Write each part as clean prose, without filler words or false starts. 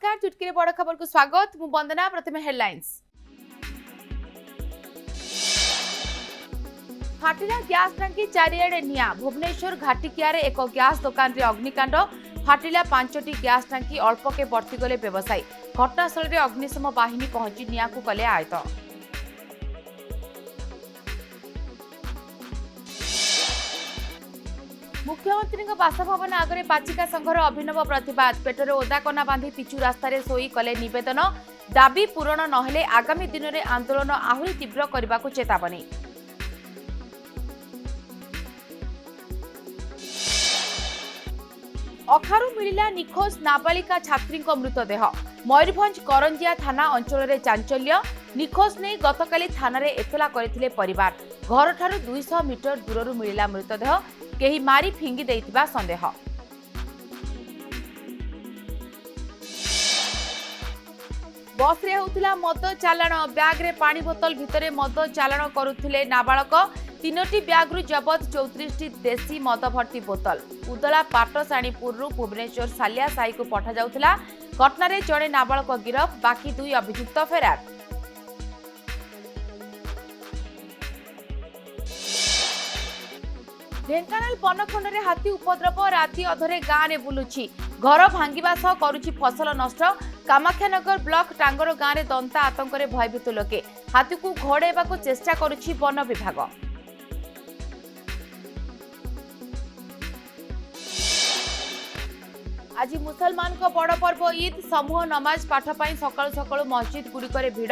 नमस्कार चुटकी बड़ खबर को स्वागत मु वंदना। प्रथम हेडलाइंस। फाटिला गैस टांकी चारिआडे निया। भुवनेश्वर घाटिकियारे एक गैस दुकान रे अग्निकांड। फाटिला 5टी गैस टांकी अल्पके बर्ती गले व्यवसायी। घटनास्थल में अग्निशम बाहिनी पहुंची निया को कले आयत। मुख्यमंत्री बासभवन आगे पाचिका संघर अभिनव प्रतिवाद। पेटरे ओदा कना बांधी पिचु रास्तार सोई कले निवेदन। दाबी पूरण नहेले आगामी दिन में आंदोलन आहुरी तीव्र करने को चेतावनी। अखारु मिलिला निखोज नाबालिका छात्री मृतदेह। मयूरभंज करंजिया थाना अंचल में चांचल्य। निखोज नहीं गतकाली थाना एतला करथिले परिवार। घर ठारू 200 मीटर दूर मिलिला मृतदेह। केही मारी फिंगी देइतिबा संदेह। बस रे होतिला मद चालाण। बैग रे पानी बोतल भितरे मद चालाण करुथिले नाबालक। 3टी बैग रु जबत 34टी देसी मद भर्ती बोतल। उदला पाटसाणीपुर भुवनेश्वर सालिया साई को पठा जाउथिला। घटना रे जड़े नाबालक गिरफ। बाकी 2 अभियुक्त फेरार। ढेंकानाल पनखंड में हाथी उपद्रव। राति अधरे गाँव में बुलुछि। घर भांगिबा सह करुछि फसल नष्ट। कामाख्यानगर ब्लॉक टांगर गाँव में दंता आतंक रे भयभीत लोके। हाथी को घोड़ेबा को चेष्टा करुछि वन विभाग। आज मुसलमान को बड़ पर्व ईद। समूह नमाज पाठ पाई सकाळु सकाळु मस्जिद गुड़िकरे भिड़।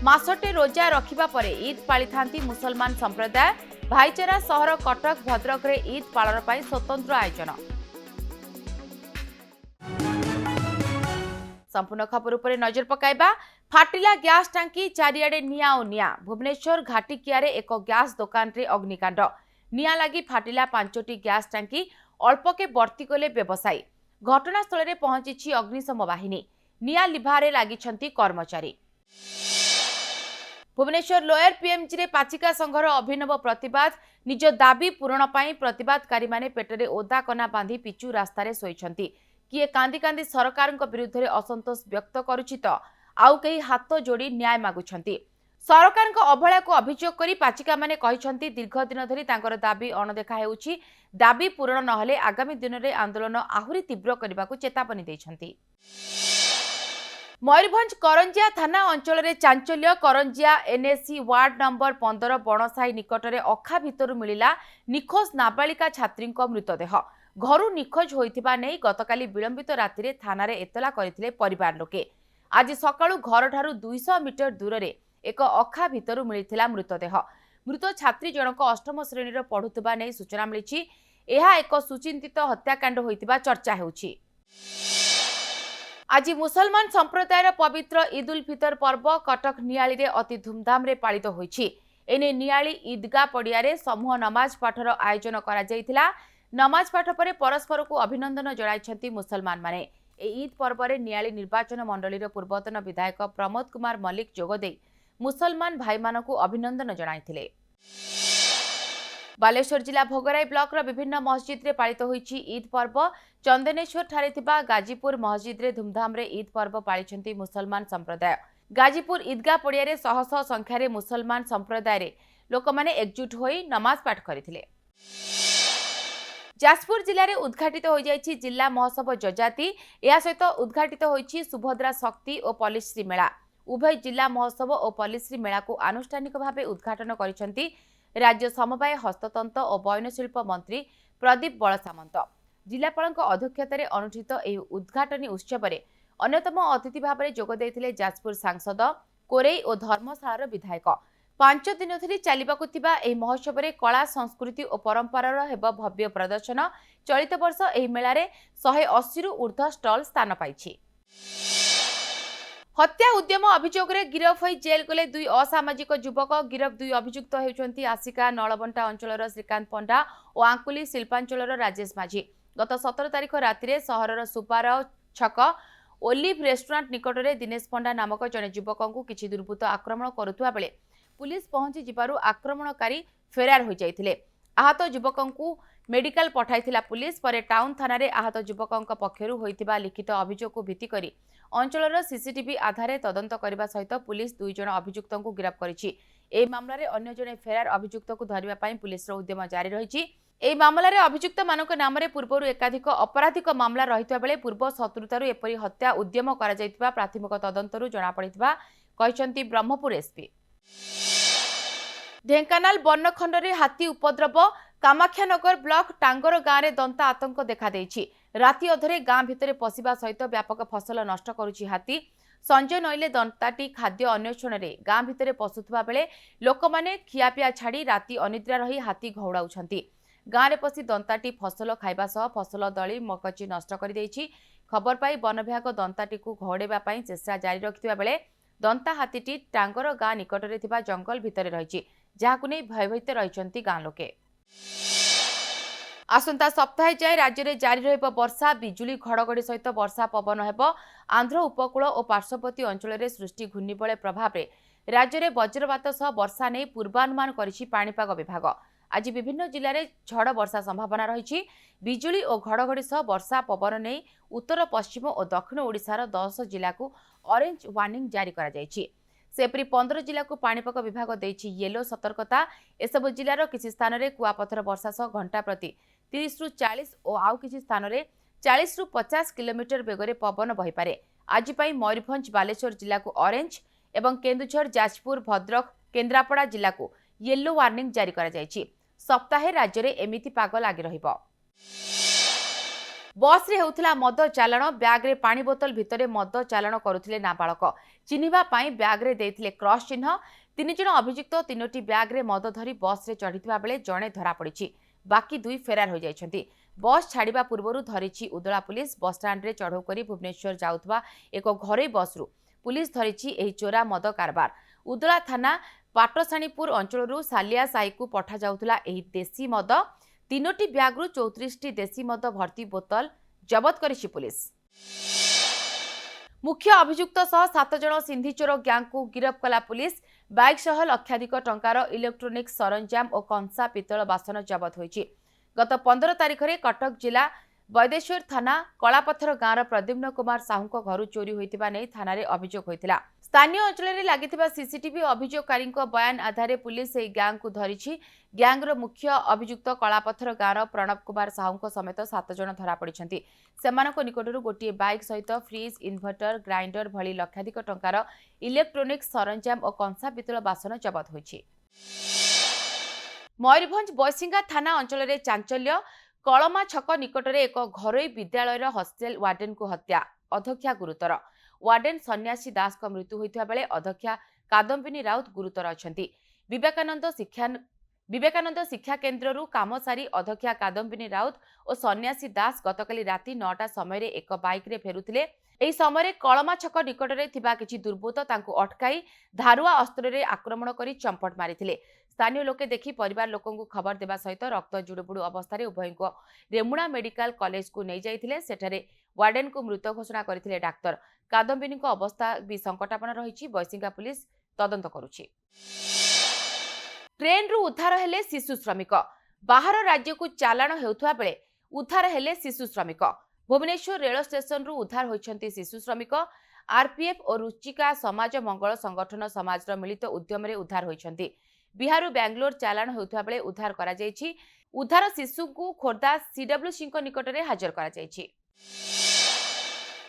मासटे रोजा रखिबा परे ईद पाली थांती मुसलमान संप्रदाय। भाईचारा सहर कटक भद्रक रे ईद पालन पाई स्वतंत्र आयोजन। संपूर्ण खबर उपरे नजर पकाइबा। फाटिला गैस टांकी चारिआडे निया ओ निया। भुवनेश्वर घाटिकियारे एक गैस दुकान रे अग्निकांड। निया लागी फाटिला 5टी गैस टांकी अल्पके बर्ती गले व्यवसायी। घटनास्थल में पहुंची अग्निशम बाहिनी। निया लिभारे लागिछंती कर्मचारी। भुवनेश्वर लोयर पीएमजी रे पाचिका संघर अभिनव प्रतिवाद। निज दाबी पूरण पाई प्रतिवादकारी माने पेटरे ओदा कना बांधी पिचु रास्तार सोईछंती। किए कांदी कांदी सरकार विरुद्ध में असंतोष व्यक्त करुछि तो आउ कई हाथ जोड़ी न्याय मागुछंती। सरकार अवहेला को अभियोग करी पाचिका माने कहिछंती दीर्घ दिन धरी तांकर दाबी अणदेखा हेउछि। दाबी पूरण नहेले आगामी दिन में आंदोलन आहुरी तीव्र करने को चेतावनी दैछंती। मयूरभंज करंजिया थाना अंचल में चांचल्य। करंजिया एनएसी वार्ड नंबर 15 बणसाही निकट में अखा भितर मिलिला निखोज नाबालिका छात्री मृतदेह। घरू निखोज होइथिबा नै गतकाली विलंबित राति थाना एतला करथिले परिवार लोके। आज सकाळु घर ठारू 200 मीटर दूर में एक अखा भितर मिलिथिला मृतदेह। मृत छात्री जनक अष्टम श्रेणी पढ़ुथिबा नै सूचना मिलिछि। एहा एक सुचिंतित हत्याकांड होइथिबा चर्चा हेउछि। आज मुसलमान संप्रदायर पवित्र ईद उल फितर पर्व कटक नियाली रे अति धूमधाम रे पालित होइछि। एने नियाली ईदगाह पड़ियारे समूह नमाज पाठर आयोजन करा जायतिला। नमाज पाठ पर परस्पर को अभिनंदन जणाइछंती मुसलमान माने। ए ईद पर्व रे नियाली निर्वाचन मंडली रे पूर्वतन विधायक प्रमोद कुमार मल्लिक जोगदे मुसलमान भाई मानकु अभिनंदन जणाइथिले। बालेश्वर जिला भोगराई ब्लॉक रो विभिन्न मस्जिद रे पालित होइछि ईद पर्व। चंदनेश्वर ठारे थिबा गाजीपुर मस्जिद रे धूमधाम रे ईद पर्व पालिछंती मुसलमान संप्रदाय। गाजीपुर ईदगाह पड़िया रे शह शह संख्या रे मुसलमान संप्रदाय रे लोक माने एकजुट होई नमाज पाठ करिथिले। जाजपुर जिले में उद्घाटित हो जाइछि जिला महोत्सव जजाति। या सहित उद्घाटित होइछि सुभद्रा शक्ति और पल्लीश्री मेला। उभय जिला महोत्सव और पल्लीश्री मेला को आनुष्ठानिक भाव उद्घाटन करिसेंती राज्य समवाय हस्ततंत्र और बयनशिल्प मंत्री प्रदीप बलसामंत। जिलापाल अध्यक्षतार अनुष्ठित यह उद्घाटनी उत्सव में अन्यतम अतिथि भाव में जोग देइथिले जाजपुर सांसद कोरेई और धर्मशालार विधायक। 5 दिन धरी चलिबाकु थिबा एही महोत्सव में कला संस्कृति और परंपरार हेब भव्य प्रदर्शन। चलित वर्ष एही मेला रे 180 रु ऊर्ध्व स्टॉल स्थान पाइछि। हत्या उद्यम अभियोग रे गिरफ होई जेल गले 2 असामाजिक युवक। गिरफ 2 अभियुक्त हेउछंती आसिका नळबंटा अंचलर श्रीकांत पंडा और आंकुली शिल्पांचलर राजेश माझी। गत 17 तारिख राति सहरर सुपाराव छक ओलिव रेस्टोरेंट निकट में दिनेश पंडा नामक जड़े युवक को किछि दुर्बृत्त आक्रमण करुवा बेले पुलिस पहुंची जिबारु आक्रमणकारी फेरार हो जाइथिले। आहत युवक को मेडिकल पठाइथिला पुलिस। पर टाउन थाना रे आहत युवक पक्षरु होइथिबा लिखित अभियोग को भित्ति करी अंचलर सीसीटीवी आधार तदंत करने सहित पुलिस 2 जण अभियुक्तଙ୍କୁ गिरफ्त କରିଛି। ଏହି ମାମଲାରେ ଅନ୍ୟ ଜଣେ ଫେରାର ଅଭିଯୁକ୍ତକୁ ଧରିବା ପାଇଁ ପୁଲିସର ଉଦ୍ୟମ ଜାରି ରହିଛି। ଏହି ମାମଲାରେ ଅଭିଯୁକ୍ତମାନଙ୍କ ନାମରେ ପୂର୍ବରୁ ଏକାଧିକ ଅପରାଧିକ ମାମଲା ରହିଥିବା ବେଳେ ପୂର୍ବ ଶତ୍ରୁତାରୁ ଏପରି ହତ୍ୟା ଉଦ୍ୟମ କରାଯାଇଥିବା ପ୍ରାଥମିକ ତଦନ୍ତରୁ ଜଣାପଡ଼ିଥିବା କହିଛନ୍ତି ବ୍ରହ୍ମପୁର ଏସପି। ଢେଙ୍କାନାଳ ବନଖଣ୍ଡରେ ହାତୀ ଉପଦ୍ରବ। କାମାକ୍ଷାନଗର ବ୍ଲକ ଟାଙ୍ଗର ଗାଁରେ ଦନ୍ତା ଆତଙ୍କ ଦେଖାଦେଇଛି। ରାତି ଅଧରେ ଗାଁ ଭିତରେ ପଶିବା ସହିତ ବ୍ୟାପକ ଫସଲ ନଷ୍ଟ କରୁଛି ହାତୀ। संजय नईले दंताटी खाद्य अन्वेषण गाँ भितर पशुवा बेले लोकमाने खियापिया छाड़ी राति अनिद्रा रही हाथी घौड़ाउछंती। गाँव में पशि दंताटी फसल खाइबा सह फसल दली मकची नष्ट कर देइछि। खबर पाई वन विभाग दंताटी को घौड़ेबा पई चेष्टा जारी रखिथिबा बेले दंता हाथीटी टांगर गाँ निकटरे थिबा जंगल भितर रहिछि, जाहाकु नै भयभीत रहिछंती गाँ लोके। आसंता सप्ताह जाए राज्य में जारी रहिब वर्षा। बिजुली घड़घड़ी सहित वर्षा पवन हेब। आंध्र उपकूल और पार्श्ववर्ती अंचल में सृष्टि घूर्णिबलय प्रभाव में राज्य में वज्रपात सह वर्षा नहीं पूर्वानुमान करिछि पाणीपाग विभाग। आज विभिन्न जिले में झड़ वर्षा संभावना रही। बिजुली और घड़घड़ी सह वर्षा पवन नहीं उत्तर पश्चिम और दक्षिण ओडिशार 10 जिला को ऑरेंज वार्निंग जारी करा जायछि। सेपरी 15 जिला को पाणीपाग विभाग देछि येलो सतर्कता। एसबु जिलार किसी स्थान में कुआपथर वर्षा सह घंटा प्रति 30 रु 40 और आउ किसी स्थान में 40 रु 50 किलोमीटर बेगरे पवन बहिपारे। आज पाई मयूरभंज बालेश्वर जिला को ऑरेंज एवं केन्दुझर जाजपुर भद्रक केन्द्रापड़ा जिला को येलो वार्निंग जारी करा जायछि। सप्ताहे राज्य में एमिति पाग लागी रहिब। बस रे होउथिला मद चालाण। ब्याग रे पानी बोतल भितरे मद चालाण करुथिले नाबालक। चिन्हिबा पाई ब्याग रे देथिले क्रॉस चिन्ह। 3 जण अभियुक्त 3टी ब्याग रे मद धरी बस रे चढ़िथिबा बेले जणे धरा पड़िछि। बाकी 2 फेरार हो जाइछन्ति। बस छाड़िबा पूर्वरु धरिछि उदला पुलिस। बस स्टैंड रे चढ़ौ करी भुवनेश्वर जाउथबा एक घरे बस रु पुलिस धरिछि एही चोरा मद कारबार। उदला थाना पाटसाणीपुर अंचलरू सालिया साई को पठा जाउथला एही देसी मद। 3टी ब्याग रु 34टी देसी मद भर्ती बोतल जबत करिछि पुलिस। मुख्य अभियुक्त सह 7 जण सिंधी चोर गैंग को गिरफ्त कला पुलिस। बाइक सह लक्षाधिक टंकार इलेक्ट्रोनिक सरंजाम और कंसा पितल बासन जबत होइछि। गत 15 तारिख में कटक जिला वैदेश्वर थाना कलापथर गाँव प्रद्युम्न कुमार साहू घर चोरी होइतिबा नै थाना रे अभियोग होइतिला। स्थानीय अंचल में लागिथिबा सीसीटीवी अभियोगकारी बयान आधार पुलिस एही गैंग को धरिछि। गैंगर मुख्य अभियुक्त कलापथर गाँव प्रणव कुमार साहू समेत 7 जण धरा पड़िछन्ति। सेमानक निकटरू गोटे बाइक सहित फ्रिज इन्भर्टर ग्राइंडर भली लक्षाधिक टंकार इलेक्ट्रोनिक सरंजाम और कंसा पितल बासन जबत होइछि। मयूरभंज बयसिंगा थाना अंचल में चांचल्य। कलमा छक निकटरे एक घरोई विद्यालयर हॉस्टेल वार्डेन को हत्या। अध्यक्षा गुरुतर। वार्डेन सन्यासी दास का मृत्यु होइथिबा बेले अध्यक्षा कादम्बिनी राउत गुरुतर अछंती। विवेकानंद शिक्षा केन्द्ररू काम सारी अध्यक्षा कादम्बिनी राउत और सन्यासी दास गतकाली राति 9टा समय एक बाइक रे फेरुथिले। एही समय कलमा छक निकटरे थिबा किछि दुर्बृत्त तांको अटकाई धारुआ अस्त्र रे आक्रमण करी चंपट मारिथिले। स्थानीय लोके देखि परिवार लोकंकु खबर देबा सहित रक्त जुड़ुबुड़ु अवस्था उभय को रेमुणा मेडिकल कॉलेज को नहीं जाइथिले। सेठारे वार्डेन को मृत घोषणा करथिले डाक्टर। कादम्बिनी को अवस्था भी संकटापन्न रहिछि। बयसिंगा पुलिस तदंत करुछि। ट्रेन रु उद्धार हेले शिशु श्रमिक। बाहर राज्य को चालाण हेउथुवा बेले उद्धार हेले शिशु श्रमिक। भुवनेश्वर रेल स्टेशन रु उद्धार होइछन्ति शिशु श्रमिक। आरपीएफ और रुचिका समाज मंगल संगठन समाजर मिलित उद्यम रे उद्धार होइछन्ति। बिहार बेंगलोर चालाण हेउथुवा बेले उद्धार करा जायछि। उद्धार शिशु को खोर्धा सीडब्ल्यूसी निकट में हाजर करा जायछि।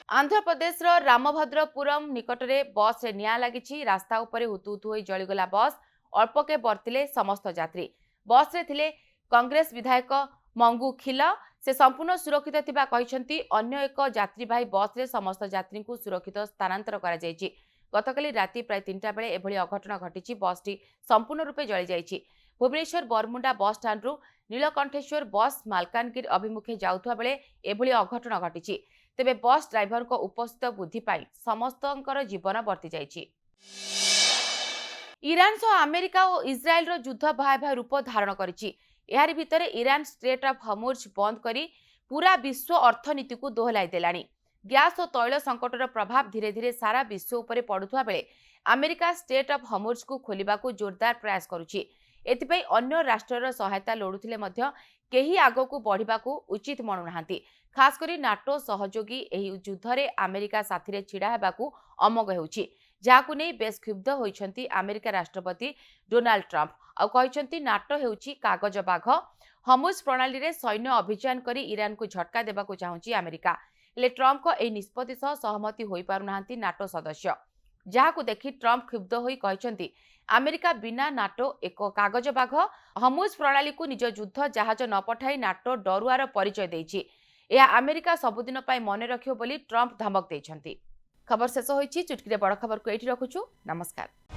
आंध्र प्रदेश रामभद्रपुरम निकट में बस रे निया लागिछि। रास्ता उपरे हुतुहुतु होई जळीगला बस। अल्पके बर्तिले समस्त यात्री। बस रे थिले कांग्रेस विधायक मंगू खिल। से संपूर्ण सुरक्षित थिबा कहिसंती। अन्य एक यात्रीवाही बस रे समस्त यात्री को सुरक्षित स्थानांतर करा जायछि। गतकाली राति प्राय 3टा बेले एभली अघटन घटिछि। बसटी संपूर्ण रूपे जळी जायछि। भुवनेश्वर बरमुंडा बस स्टैंड रु नीलकंठेश्वर बस मालकानगिर अभिमुखे जाउथुवा बेले एभली अघटन घटिछि। तेबे बस ड्राइवर को उपस्थित बुद्धि पाई समस्तंकर जीवन बर्ती जायछि। ईरान सह अमेरिका और इस्राएल युद्ध भयावह रूप धारण करिछि। एहारि भितरे ईरान स्ट्रेट ऑफ हर्मुज बंद करी पूरा विश्व अर्थनीति को दोहलाई देलानी। गैस और तैल संकटर प्रभाव धीरे धीरे सारा विश्व उपरे पड़ुथुवा बेले अमेरिका स्ट्रेट ऑफ हर्मुज को खोलिबा को जोरदार प्रयास करुछि। एथिपाई अन्य राष्ट्रर सहायता लोड़ुथिले मध्य केही आगकू बढ़िबाकू उचित मनुनाहांती। खास करी नाटो सहयोगी एही युद्धरे अमेरिका साथीरे छिड़ा हेबाकू अमोघ हेउछि, जाहाकू नै बेस क्षुब्ध होइछंती अमेरिका राष्ट्रपति डोनाल्ड ट्रंप। आ कहिछंती नाटो हेउछि कागज बाघ, हमुज प्रणाली रे सैन्य अभियान करी ईरान को झटका देबाकू चाहुछि अमेरिका। हेले ट्रंप को एही निष्पत्ति सह सहमति होई पारुनाहांती नाटो सदस्य, जहाकू देखि ट्रंप क्षुब्ध होई कहिछंती अमेरिका बिना नाटो एक कागज बाघ हमुज प्रणाली को निज युद्ध जहाज न पठाई नाटो डरुआर परिचय देइछि। यह अमेरिका सबुदिन पाई मने रखियो बोली ट्रंप धमक देइछंती। खबर शेष होइछि। चुटकीरे बड़ खबर को एठी रखुछु। नमस्कार।